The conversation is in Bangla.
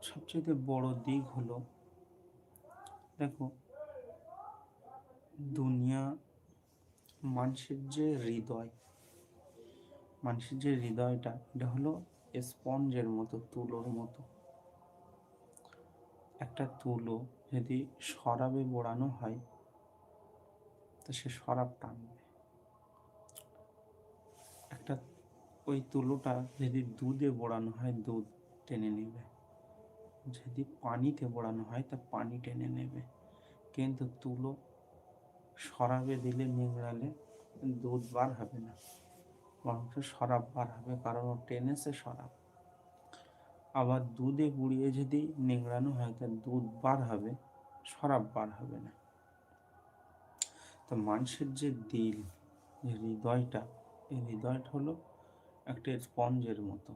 সবচেয়ে বড় দিক হলো, দেখো, দুনিয়া, মানুষের যে হৃদয়, মানুষের যে হৃদয়টা, এটা হলো স্পঞ্জের মতো, তুলোর মতো। একটা তুলো যদি শরাবে বোড়ানো হয়, তো সে শরাব টানবে। একটা ওই তুলোটা যদি দুধে বোড়ানো হয়, দুধ টেনে নেবে। যদি পানিতে বোড়ানো হয়, তা পানি টেনে নেবে। কিন্তু তুলো শরাবে দিলে, নিংড়ালে দুধ বার হবে না, বরং শরাব বার হবে, কারণ ও টেনেছে শরাব। আবার দুধে গুঁড়িয়ে যদি নিংড়ানো হয়, তা দুধ বার হবে, শরাব বার হবে না। তো মানুষের যে দিল, যে হৃদয়টা, এই হৃদয়টা হলো একটা স্পঞ্জের মতো।